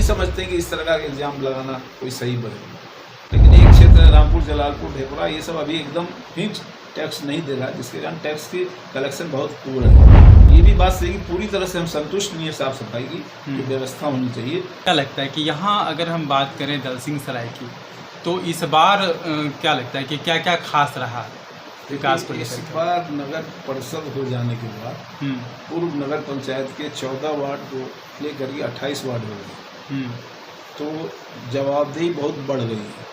समझते हैं कि इस तरह का इल्ज़ाम लगाना कोई सही बने, लेकिन एक क्षेत्र रामपुर, जलालपुर, ढेपरा ये सब अभी एकदम फिक्स टैक्स नहीं दे रहा, जिसके कारण टैक्स की कलेक्शन बहुत पुअर है। ये भी बात सही कि पूरी तरह से हम संतुष्ट नहीं है साफ सफाई की जो व्यवस्था होनी चाहिए। क्या लगता है कि यहाँ अगर हम बात करें दलसिंह सराय की, तो इस बार क्या लगता है कि क्या क्या खास रहा विकास को इस लेकर? बार नगर परिषद हो जाने के बाद पूर्व नगर पंचायत के 14 वार्ड को लेकर के 28 वार्ड हो गए, तो जवाबदेही बहुत बढ़ गई है।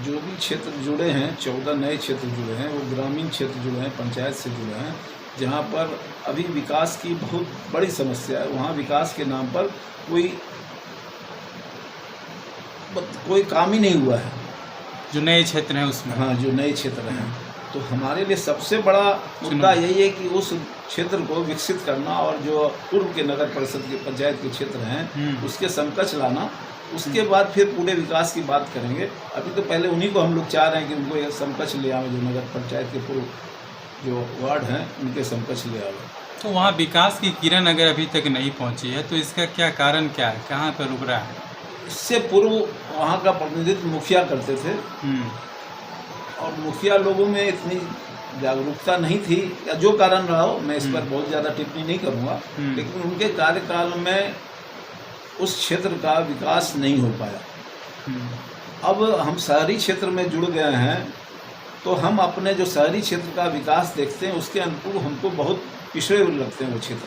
जो भी क्षेत्र जुड़े हैं, 14 नए क्षेत्र जुड़े हैं, वो ग्रामीण क्षेत्र जुड़े हैं, पंचायत से जुड़े हैं, जहाँ पर अभी विकास की बहुत बड़ी समस्या है। वहाँ विकास के नाम पर कोई काम ही नहीं हुआ है। जो नए क्षेत्र हैं उसमें, हाँ, जो नए क्षेत्र हैं, तो हमारे लिए सबसे बड़ा मुद्दा यही है कि उस क्षेत्र को विकसित करना और जो पूर्व के नगर परिषद के पंचायत के क्षेत्र हैं उसके समकक्ष लाना। उसके बाद फिर पूरे विकास की बात करेंगे। अभी तो पहले उन्हीं को हम लोग चाह रहे हैं कि उनको एक समकक्ष ले आवे, जो नगर पंचायत के पूर्व जो वार्ड हैं उनके समकक्ष ले आवे। तो वहाँ विकास की किरण अगर अभी तक नहीं पहुँची है तो इसका क्या कारण क्या है, कहाँ पर रुक रहा है? इससे पूर्व वहाँ का प्रतिनिधित्व मुखिया करते थे और मुखिया लोगों में इतनी जागरूकता नहीं थी, या जो कारण रहा हो, मैं इस पर बहुत ज़्यादा टिप्पणी नहीं करूँगा, लेकिन उनके कार्यकाल में उस क्षेत्र का विकास नहीं हो पाया। अब हम शहरी क्षेत्र में जुड़ गए हैं, तो हम अपने जो शहरी क्षेत्र का विकास देखते हैं उसके अनुकूल हमको बहुत पिछड़े हुए लगते हैं वो क्षेत्र।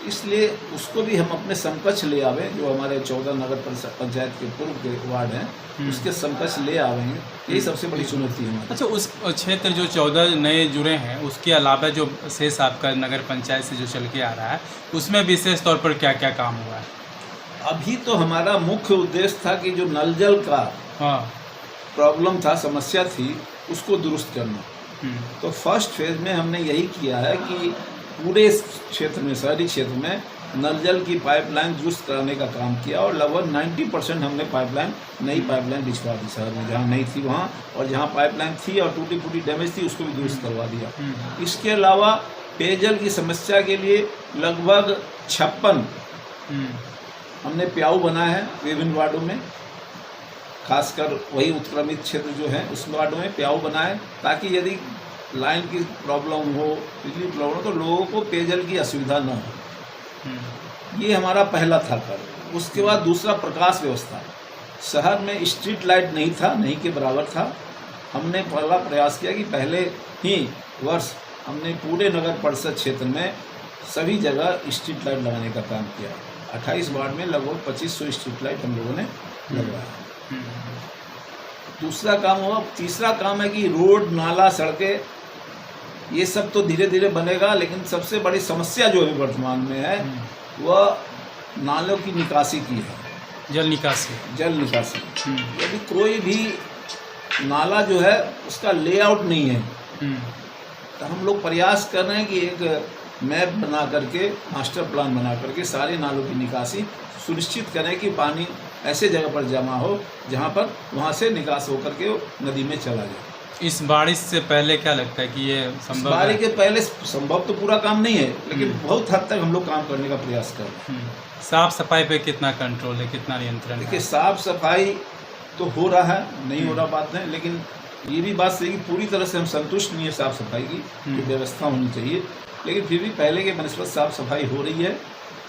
इसलिए उसको भी हम अपने समकक्ष ले आवें, जो हमारे 14 नगर पंचायत के पूर्व के वार्ड हैं उसके समकक्ष ले आवेंगे। यही सबसे बड़ी चुनौती है। अच्छा, उस क्षेत्र जो 14 नए जुड़े हैं उसके अलावा जो शेष आपका नगर पंचायत से जो चल के आ रहा है उसमें विशेष तौर पर क्या क्या काम हुआ है? अभी तो हमारा मुख्य उद्देश्य था कि जो नल जल का प्रॉब्लम था, समस्या थी, उसको दुरुस्त करना। तो फर्स्ट फेज में हमने यही किया है कि पूरे क्षेत्र में, शहरी क्षेत्र में नल जल की पाइपलाइन दुरुस्त कराने का काम किया और लगभग 90% हमने नई पाइपलाइन बिछवा दी शहर में, जहाँ नहीं थी वहाँ, और जहाँ पाइपलाइन थी और टूटी फूटी डैमेज थी उसको भी दुरुस्त करवा दिया। इसके अलावा पेयजल की समस्या के लिए लगभग 56 हमने प्याऊ बनाए हैं विभिन्न वार्डों में, खासकर वही उत्क्रमित क्षेत्र जो है उस वार्डों में प्याऊ बनाए, ताकि यदि लाइन की प्रॉब्लम हो, बिजली प्रॉब्लम हो, तो लोगों को पेयजल की असुविधा न हो। ये हमारा पहला था कार्य। उसके बाद दूसरा, प्रकाश व्यवस्था। शहर में स्ट्रीट लाइट नहीं था, नहीं के बराबर था। हमने पहला प्रयास किया कि पहले ही वर्ष हमने पूरे नगर परिषद क्षेत्र में सभी जगह स्ट्रीट लाइट लगाने का काम किया। 28 वार्ड में लगभग 2500 स्ट्रीट लाइट हम लोगों ने लगवाया। दूसरा काम हुआ। तीसरा काम है कि रोड, नाला, सड़कें, ये सब तो धीरे धीरे बनेगा, लेकिन सबसे बड़ी समस्या जो अभी वर्तमान में है वह नालों की निकासी की है। जल निकासी। यदि कोई भी नाला जो है उसका लेआउट नहीं है, तो हम लोग प्रयास कर रहे हैं कि एक मैप बना करके, मास्टर प्लान बना करके सारे नालों की निकासी सुनिश्चित करें कि पानी ऐसे जगह पर जमा हो जहाँ पर वहाँ से निकास होकर के नदी में चला जाए। इस बारिश से पहले क्या लगता है कि ये संभव है? बारिश के पहले संभव तो पूरा काम नहीं है, लेकिन बहुत हद तक हम लोग काम करने का प्रयास कर रहे हैं। साफ सफाई पे कितना कंट्रोल है, कितना नियंत्रण है? देखिए, साफ सफाई तो हो रहा है, नहीं हो रहा बात है, लेकिन ये भी बात सही कि पूरी तरह से हम संतुष्ट नहीं है साफ सफाई की जो व्यवस्था होनी चाहिए, लेकिन फिर भी पहले के बनस्पत साफ सफाई हो रही है।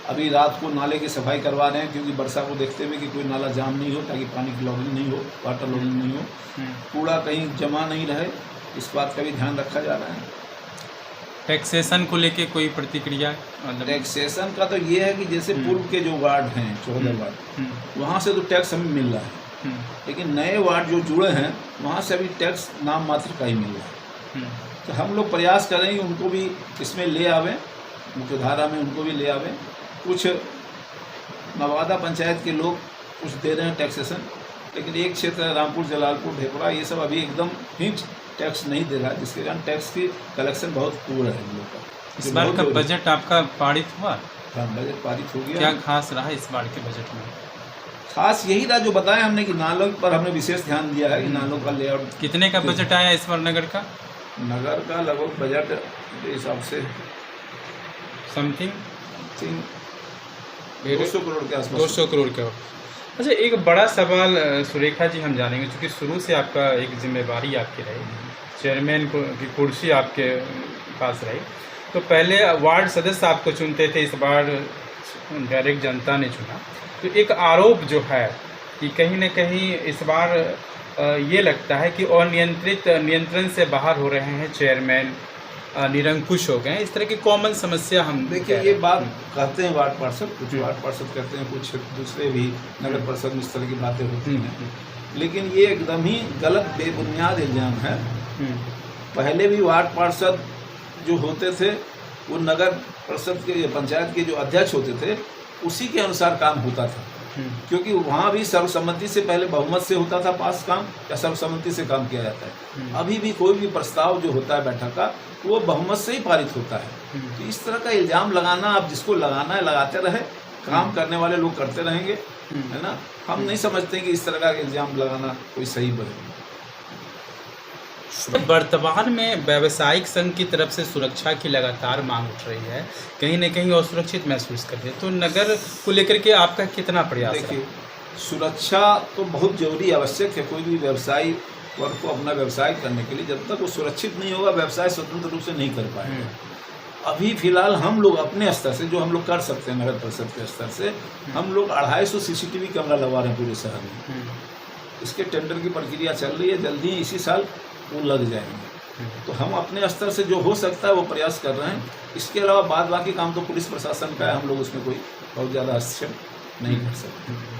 अभी रात को नाले की सफाई करवा रहे हैं, क्योंकि वर्षा को देखते हुए कि कोई नाला जाम नहीं हो, ताकि पानी की लॉगिंग नहीं हो, वाटर लॉगिंग नहीं हो, कूड़ा कहीं जमा नहीं रहे, इस बात का भी ध्यान रखा जा रहा है। टैक्सेशन को लेके कोई प्रतिक्रिया? टैक्सेशन का तो ये है कि जैसे पूर्व के जो वार्ड हैं 14 वार्ड, वहाँ से तो टैक्स हमें मिल रहा है, लेकिन नए वार्ड जो जुड़े हैं वहाँ से अभी टैक्स नाम मात्र का ही मिल रहा है। तो हम लोग प्रयास करें कि उनको भी इसमें ले आवें, मुख्यधारा में उनको भी ले आवें। कुछ नवादा पंचायत के लोग कुछ दे रहे हैं टैक्सेशन, लेकिन एक क्षेत्र रामपुर, जलालपुर, ढेपरा ये सब अभी एकदम फिक्स टैक्स नहीं दे रहा है, जिसके कारण टैक्स की कलेक्शन बहुत पुअर है हम लोग का। इस बार का बजट आपका पारित हुआ? हाँ, बजट पारित हो गया। क्या खास रहा इस बार के बजट में? खास यही रहा जो बताया हमने कि नालों पर हमने विशेष ध्यान दिया है कि नालों का लेआउट। कितने का बजट आया इस बार नगर का? नगर का लगभग बजट के हिसाब से समथिंग 200 करोड़ के आसपास। 200 करोड़ के। अच्छा, एक बड़ा सवाल सुरेखा जी हम जानेंगे, क्योंकि शुरू से आपका एक जिम्मेवारी आपकी रही, चेयरमैन की कुर्सी आपके पास रही, तो पहले वार्ड सदस्य आपको चुनते थे, इस बार डायरेक्ट जनता ने चुना। तो एक आरोप जो है कि कहीं न कहीं इस बार ये लगता है कि अनियंत्रित नियंत्रण से बाहर हो रहे हैं चेयरमैन, निरंकुश हो गए हैं, इस तरह की कॉमन समस्या हम देखिए ये बात कहते हैं वार्ड पार्षद, कुछ वार्ड पार्षद कहते हैं, कुछ दूसरे भी नगर परिषद में इस तरह की बातें होती हैं, लेकिन ये एकदम ही गलत बेबुनियाद इल्ज़ाम है। पहले भी वार्ड पार्षद जो होते थे वो नगर परिषद के, पंचायत के जो अध्यक्ष होते थे उसी के अनुसार काम होता था, क्योंकि वहाँ भी सर्वसम्मति से पहले बहुमत से होता था पास काम, या सर्वसम्मति से काम किया जाता है। अभी भी कोई भी प्रस्ताव जो होता है बैठक का वो बहुमत से ही पारित होता है। तो इस तरह का इल्ज़ाम लगाना, अब जिसको लगाना है लगाते रहे, काम करने वाले लोग करते रहेंगे, है ना। हम नहीं समझते कि इस तरह का इल्ज़ाम लगाना कोई सही बने। वर्तमान में व्यावसायिक संघ की तरफ से सुरक्षा की लगातार मांग उठ रही है, कहीं न कहीं असुरक्षित महसूस करते हैं, तो नगर को लेकर के आपका कितना प्रयास है? देखिए, सुरक्षा तो बहुत जरूरी आवश्यक है कोई भी व्यवसायी वर्ग को अपना व्यवसाय करने के लिए। जब तक वो सुरक्षित नहीं होगा व्यवसाय स्वतंत्र रूप से नहीं कर पाएगा। अभी फिलहाल हम लोग अपने स्तर से जो हम लोग कर सकते हैं, नगर परिषद के स्तर से हम लोग 250 CCTV कैमरा लगवा रहे हैं पूरे शहर में। इसके टेंडर की प्रक्रिया चल रही है, जल्दी ही इसी साल वो लग जाएंगे। तो हम अपने स्तर से जो हो सकता है वो प्रयास कर रहे हैं। इसके अलावा बाद बाकी काम तो पुलिस प्रशासन का है, हम लोग उसमें कोई बहुत ज़्यादा हस्तक्षेप नहीं कर सकते।